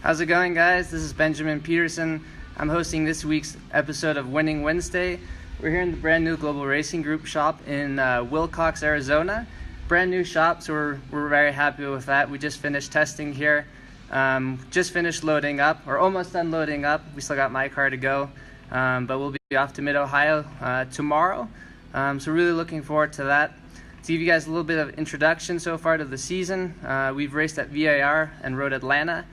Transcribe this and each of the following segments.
How's it going, guys? This is Benjamin Pedersen. I'm hosting this week's episode of Winning Wednesday. We're here in the brand new Global Racing Group shop in Wilcox, Arizona. Brand new shop, so we're very happy with that. We just finished testing here. Just finished loading up, or almost done loading up. We still got my car to go, but we'll be off to Mid-Ohio tomorrow. So really looking forward to that. To give you guys a little bit of introduction so far to the season, we've raced at VIR and Road Atlanta.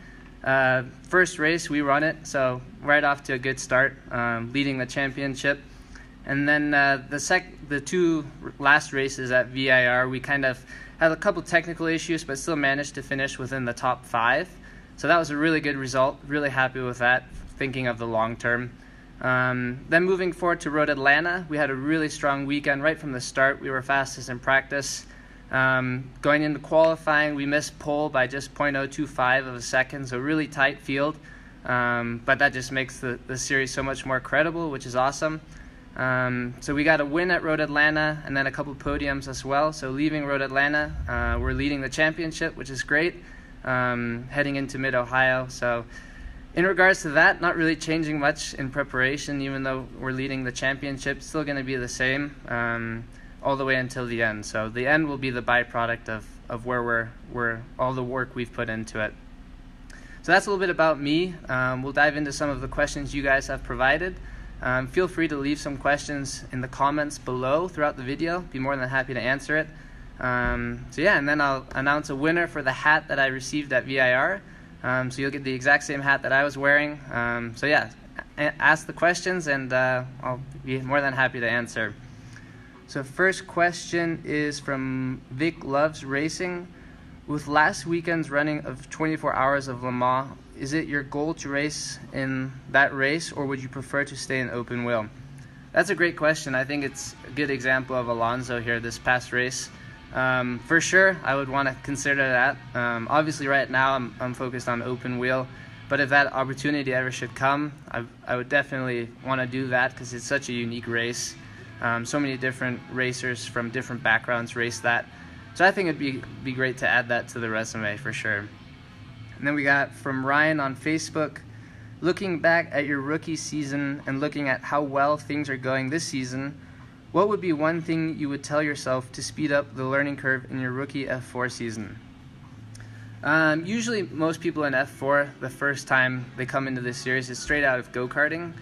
First race, we run it, so right off to a good start, leading the championship. And then the two last races at VIR, we kind of had a couple technical issues, but still managed to finish within the top 5. So that was a really good result. Really happy with that, thinking of the long term. Then moving forward to Road Atlanta, we had a really strong weekend right from the start. We were fastest in practice. Going into qualifying, we missed pole by just 0.025 of a second, so really tight field. But that just makes the series so much more credible, which is awesome. So we got a win at Road Atlanta and then a couple podiums as well. So leaving Road Atlanta, we're leading the championship, which is great, heading into Mid-Ohio. So in regards to that, not really changing much in preparation, even though we're leading the championship, still going to be the same all the way until the end. So the end will be the byproduct of where we're all the work we've put into it. So that's a little bit about me. We'll dive into some of the questions you guys have provided. Feel free to leave some questions in the comments below throughout the video. Be more than happy to answer it. So yeah, and then I'll announce a winner for the hat that I received at VIR. So you'll get the exact same hat that I was wearing. So yeah, ask the questions and I'll be more than happy to answer. So first question is from Vic Loves Racing. With last weekend's running of 24 hours of Le Mans, is it your goal to race in that race, or would you prefer to stay in open wheel? That's a great question. I think it's a good example of Alonso here this past race. For sure, I would want to consider that. Obviously, right now I'm focused on open wheel, but if that opportunity ever should come, I would definitely want to do that because it's such a unique race. So many different racers from different backgrounds race that. So I think it'd be great to add that to the resume for sure. And then we got from Ryan on Facebook, looking back at your rookie season and looking at how well things are going this season, what would be one thing you would tell yourself to speed up the learning curve in your rookie F4 season? Usually most people in F4, the first time they come into this series is straight out of go-karting.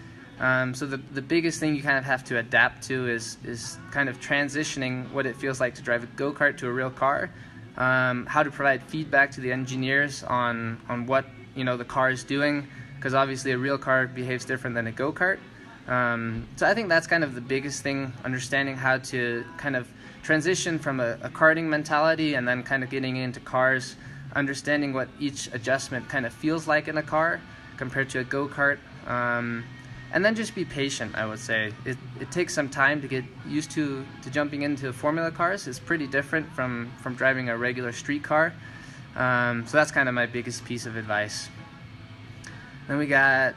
So the biggest thing you kind of have to adapt to is kind of transitioning what it feels like to drive a go-kart to a real car, how to provide feedback to the engineers on what the car is doing, because obviously a real car behaves different than a go-kart. So I think that's kind of the biggest thing, understanding how to kind of transition from a karting mentality and then kind of getting into cars, understanding what each adjustment kind of feels like in a car compared to a go-kart. And then just be patient, I would say. It takes some time to get used to jumping into formula cars. It's pretty different from driving a regular street car. So that's kind of my biggest piece of advice. Then we got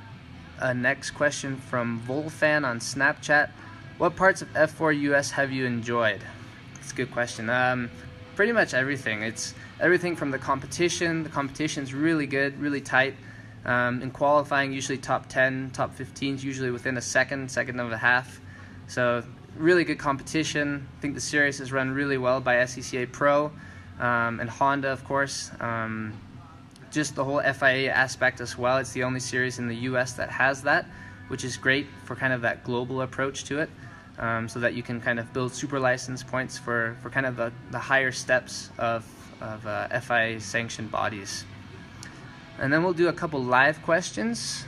a next question from Volfan on Snapchat. What parts of F4 US have you enjoyed? That's a good question. Pretty much everything. It's everything from the competition. The competition's really good, really tight. In qualifying, usually top 10, top 15 is usually within a second and a half. So really good competition. I think the series is run really well by SCCA Pro and Honda, of course. Just the whole FIA aspect as well. It's the only series in the US that has that, which is great for kind of that global approach to it, so that you can kind of build super license points for kind of the higher steps of FIA sanctioned bodies. And then we'll do a couple live questions.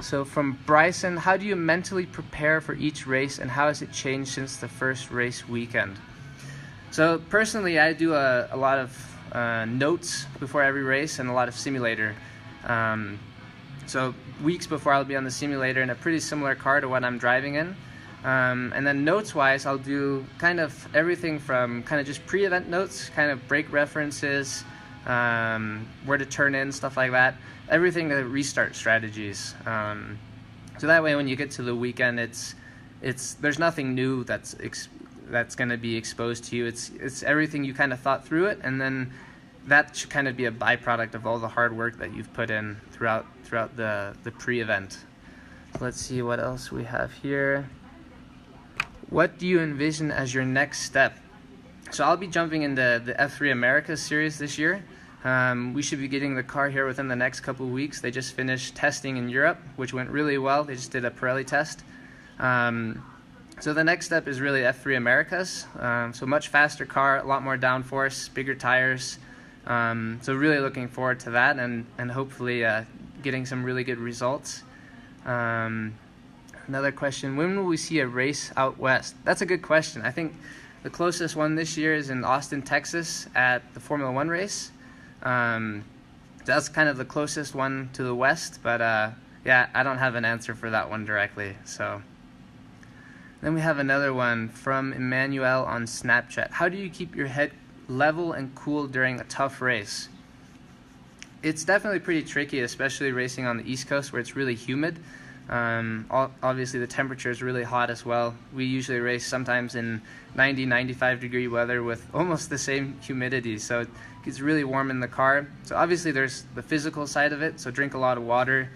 So from Bryson, how do you mentally prepare for each race and how has it changed since the first race weekend? So personally, I do a lot of notes before every race and a lot of simulator. So weeks before I'll be on the simulator in a pretty similar car to what I'm driving in. And then notes-wise, I'll do kind of everything from kind of just pre-event notes, kind of brake references, where to turn in, stuff like that. Everything to restart strategies. So that way, when you get to the weekend, there's nothing new that's going to be exposed to you. It's everything you kind of thought through it, and then that should kind of be a byproduct of all the hard work that you've put in throughout the pre-event. Let's see what else we have here. What do you envision as your next step? So I'll be jumping into the F3 Americas series this year. We should be getting the car here within the next couple of weeks. They just finished testing in Europe, which went really well. They just did a Pirelli test. So the next step is really F3 Americas. So much faster car, a lot more downforce, bigger tires. So really looking forward to that, and hopefully getting some really good results. Another question, when will we see a race out west? That's a good question. I think the closest one this year is in Austin, Texas at the Formula One race. That's kind of the closest one to the west, but yeah, I don't have an answer for that one directly. So then we have another one from Emmanuel on Snapchat. How do you keep your head level and cool during a tough race? It's definitely pretty tricky, especially racing on the East Coast where it's really humid. Obviously the temperature is really hot as well. We usually race sometimes in 90-95 degree weather with almost the same humidity, so it gets really warm in the car. So obviously there's the physical side of it, so drink a lot of water,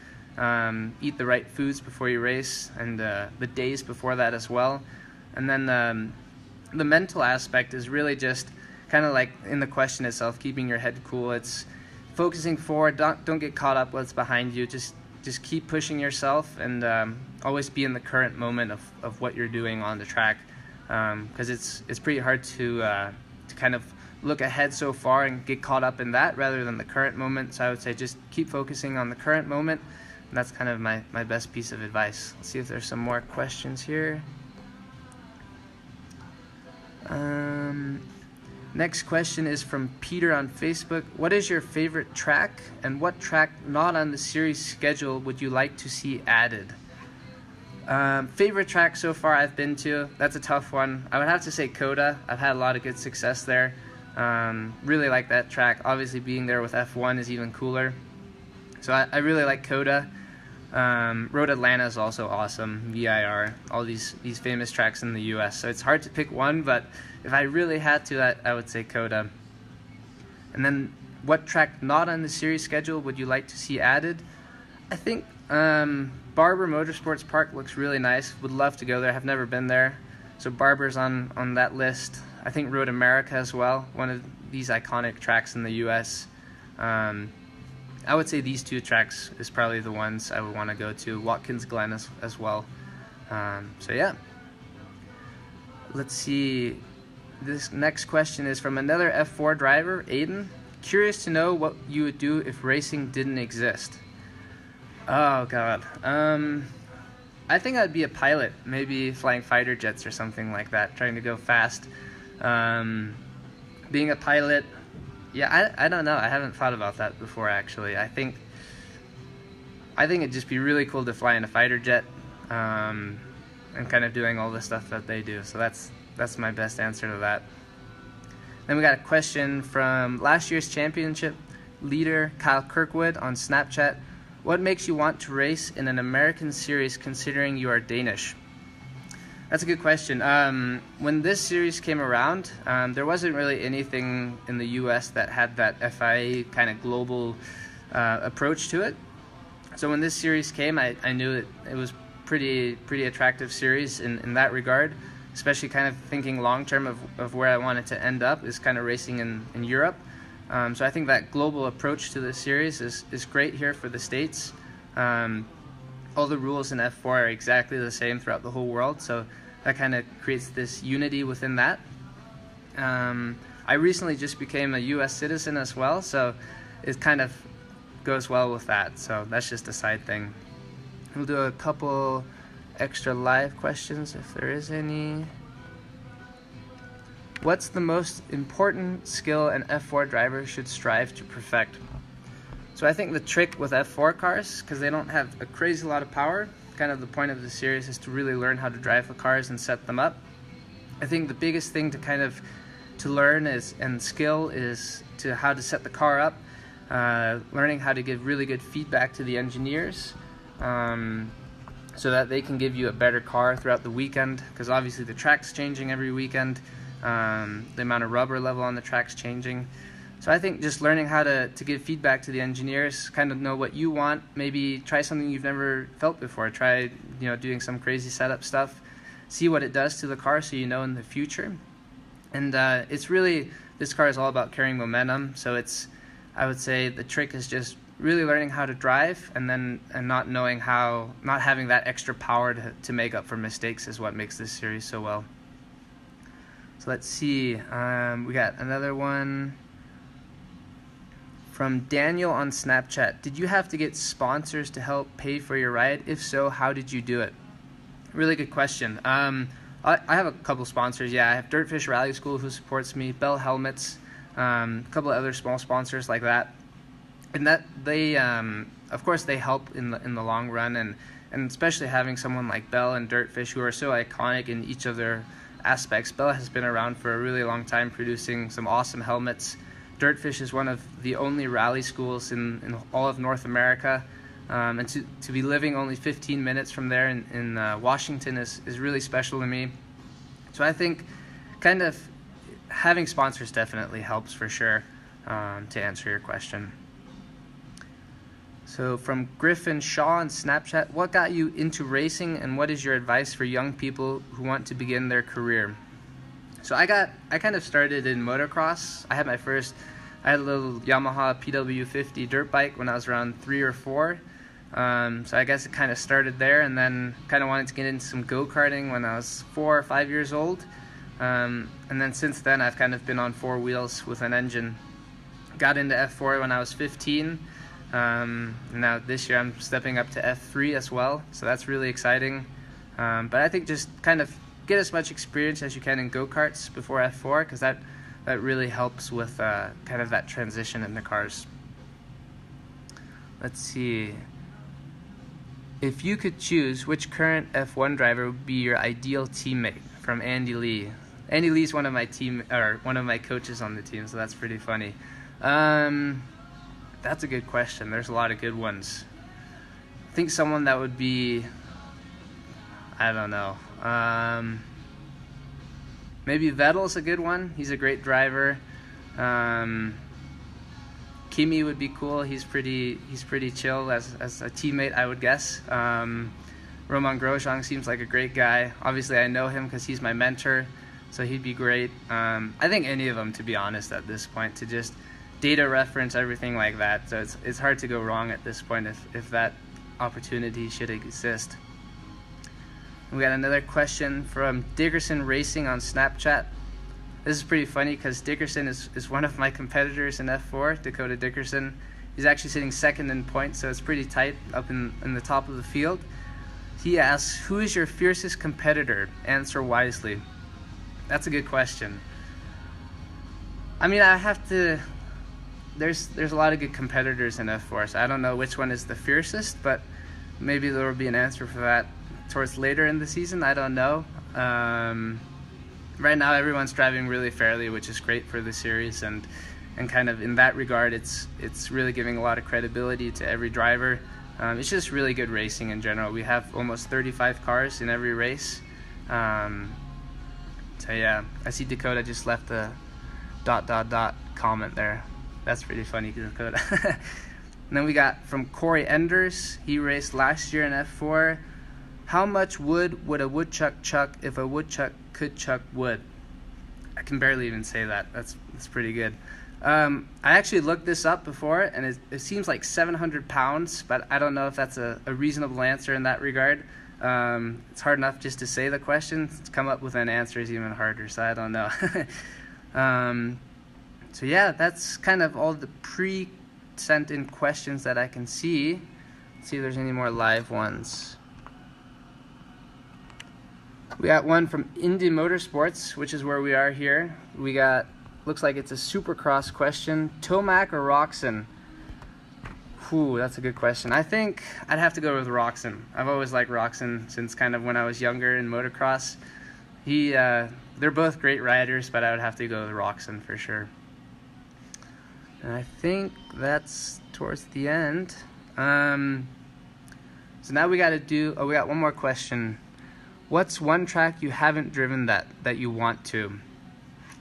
eat the right foods before you race, and the days before that as well. And then the mental aspect is really just kind of like in the question itself, keeping your head cool. It's focusing forward, don't get caught up what's behind you, just keep pushing yourself, and always be in the current moment of what you're doing on the track, because it's pretty hard to kind of look ahead so far and get caught up in that rather than the current moment. So I would say just keep focusing on the current moment, and that's kind of my best piece of advice. Let's see if there's some more questions here. Next question is from Peter on Facebook. What is your favorite track, and what track not on the series schedule would you like to see added? Favorite track so far I've been to, that's a tough one. I would have to say Coda. I've had a lot of good success there. Really like that track. Obviously being there with F1 is even cooler. So I really like Coda. Road Atlanta is also awesome. VIR, all these famous tracks in the US. So it's hard to pick one, but if I really had to, I would say Coda. And then what track not on the series schedule would you like to see added? I think Barber Motorsports Park looks really nice. Would love to go there. Have never been there. So Barber's on that list. I think Road America as well, one of these iconic tracks in the US. I would say these two tracks is probably the ones I would want to go to. Watkins Glen as well. So yeah. Let's see. This next question is from another F4 driver, Aiden. Curious to know what you would do if racing didn't exist. Oh God. I think I'd be a pilot, maybe flying fighter jets or something like that, trying to go fast. Being a pilot, yeah, I don't know. I haven't thought about that before actually. I think it'd just be really cool to fly in a fighter jet, and kind of doing all the stuff that they do. So that's my best answer to that. Then we got a question from last year's championship leader Kyle Kirkwood on Snapchat. What makes you want to race in an American series considering you are Danish? That's a good question. When this series came around, there wasn't really anything in the US that had that FIA kind of global approach to it. So when this series came, I knew it was pretty attractive series in that regard, especially kind of thinking long term of where I wanted to end up is kind of racing in Europe. So I think that global approach to the series is great here for the States. All the rules in F4 are exactly the same throughout the whole world, so that kind of creates this unity within that. I recently just became a US citizen as well, so it kind of goes well with that, so that's just a side thing. We'll do a couple extra live questions if there is any. What's the most important skill an F4 driver should strive to perfect? So I think the trick with F4 cars, because they don't have a crazy lot of power, kind of the point of the series is to really learn how to drive the cars and set them up. I think the biggest thing to learn and skill is to how to set the car up, learning how to give really good feedback to the engineers, so that they can give you a better car throughout the weekend, because obviously the track's changing every weekend. The amount of rubber level on the track's changing. So I think just learning how to give feedback to the engineers, kind of know what you want, maybe try something you've never felt before. Try, doing some crazy setup stuff, see what it does to the car so you know in the future. And it's really, this car is all about carrying momentum. So I would say the trick is just really learning how to drive and not having that extra power to make up for mistakes is what makes this series so well. So let's see, we got another one from Daniel on Snapchat. Did you have to get sponsors to help pay for your ride? If so, how did you do it? Really good question. I have a couple sponsors. Yeah, I have Dirtfish Rally School who supports me, Bell Helmets, a couple of other small sponsors like that. And that they, of course, they help in the long run, and especially having someone like Bell and Dirtfish who are so iconic in each of their aspects. Bell has been around for a really long time, producing some awesome helmets. Dirtfish is one of the only rally schools in all of North America, and to be living only 15 minutes from there in Washington is really special to me. So I think kind of having sponsors definitely helps for sure, to answer your question. So from Griffin Shaw on Snapchat, what got you into racing and what is your advice for young people who want to begin their career? So I kind of started in motocross. I had a little Yamaha PW50 dirt bike when I was around 3 or 4. So I guess it kind of started there, and then kind of wanted to get into some go-karting when I was 4 or 5 years old. And then since then I've kind of been on 4 wheels with an engine. Got into F4 when I was 15. Now this year I'm stepping up to F3 as well, so that's really exciting. But I think just kind of get as much experience as you can in go-karts before F4, because that really helps with kind of that transition in the cars. Let's see. If you could choose, which current F1 driver would be your ideal teammate? From Andy Lee. Andy Lee's one of my coaches on the team, so that's pretty funny. That's a good question. There's a lot of good ones. I think someone that would be, I don't know. Maybe Vettel's a good one. He's a great driver. Kimi would be cool. He's pretty chill as a teammate, I would guess. Roman Grosjean seems like a great guy. Obviously, I know him because he's my mentor, so he'd be great. I think any of them, to be honest, at this point, to just data reference everything like that. So it's hard to go wrong at this point if that opportunity should exist. We got another question from Dickerson Racing on Snapchat. This is pretty funny because Dickerson is one of my competitors in F4, Dakota Dickerson. He's actually sitting second in points, so it's pretty tight up in the top of the field. He asks, who is your fiercest competitor? Answer wisely. That's a good question. I mean, I have to... There's a lot of good competitors in F4, so I don't know which one is the fiercest, but maybe there will be an answer for that towards later in the season. I don't know. Right now everyone's driving really fairly, which is great for the series, and kind of in that regard it's really giving a lot of credibility to every driver. It's just really good racing in general. We have almost 35 cars in every race. So yeah, I see Dakota just left a ... comment there. That's pretty funny, Dakota. And then we got from Corey Enders. He raced last year in F4. How much wood would a woodchuck chuck if a woodchuck could chuck wood? I can barely even say that. That's pretty good. I actually looked this up before, and it seems like 700 pounds, but I don't know if that's a reasonable answer in that regard. It's hard enough just to say the question. To come up with an answer is even harder, so I don't know. So yeah, that's kind of all the pre-sent in questions that I can see. Let's see if there's any more live ones. We got one from Indy Motorsports, which is where we are here. We got, looks like it's a Supercross question. Tomac or Roczen? Whew, that's a good question. I think I'd have to go with Roczen. I've always liked Roczen since kind of when I was younger in motocross. They're both great riders, but I would have to go with Roczen for sure. And I think that's towards the end. So now we got one more question. What's one track you haven't driven that you want to?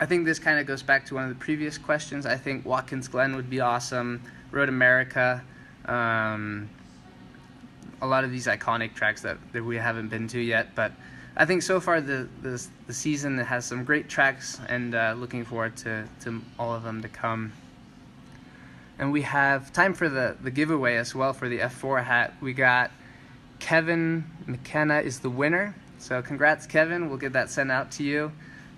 I think this kind of goes back to one of the previous questions. I think Watkins Glen would be awesome, Road America, a lot of these iconic tracks that we haven't been to yet. But I think so far the season has some great tracks, and looking forward to all of them to come. And we have time for the giveaway as well for the F4 hat. We got Kevin McKenna is the winner. So congrats, Kevin. We'll get that sent out to you.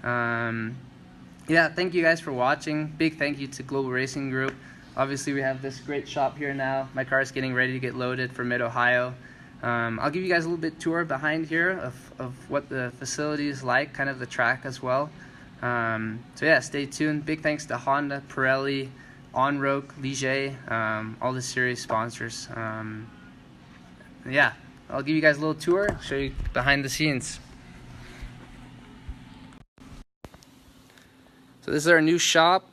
Yeah, thank you guys for watching. Big thank you to Global Racing Group. Obviously, we have this great shop here now. My car is getting ready to get loaded for Mid-Ohio. I'll give you guys a little bit tour behind here of what the facility is like, kind of the track as well. So yeah, stay tuned. Big thanks to Honda, Pirelli, Onroque, Ligier, all the series sponsors. Yeah, I'll give you guys a little tour, show you behind the scenes. So this is our new shop.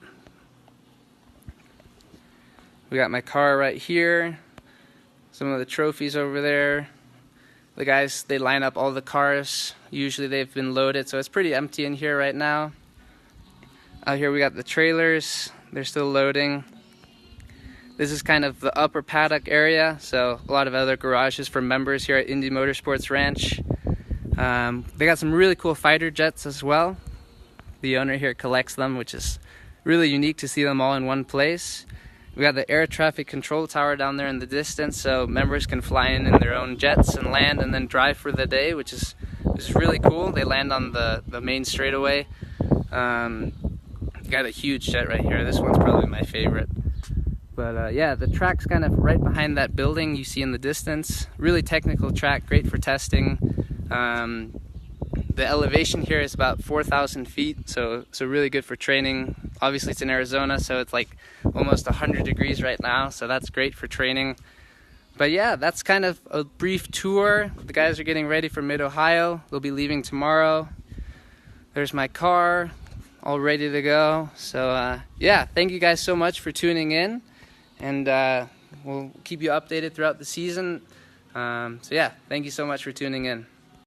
We got my car right here, some of the trophies over there. The guys, they line up all the cars. Usually they've been loaded, so it's pretty empty in here right now. Out here we got the trailers. They're still loading. This is kind of the upper paddock area, so a lot of other garages for members here at Indy Motorsports Ranch. They got some really cool fighter jets as well. The owner here collects them, which is really unique to see them all in one place. We got the air traffic control tower down there in the distance, so members can fly in their own jets and land and then drive for the day, which is really cool. They land on the main straightaway. Got a huge jet right here. This one's probably my favorite. But yeah, the track's kind of right behind that building you see in the distance. Really technical track, great for testing. The elevation here is about 4,000 feet, so really good for training. Obviously it's in Arizona, so it's like almost 100 degrees right now, so that's great for training. But yeah, that's kind of a brief tour. The guys are getting ready for Mid-Ohio. They'll be leaving tomorrow. There's my car, all ready to go. So yeah, thank you guys so much for tuning in, and we'll keep you updated throughout the season. So yeah, thank you so much for tuning in.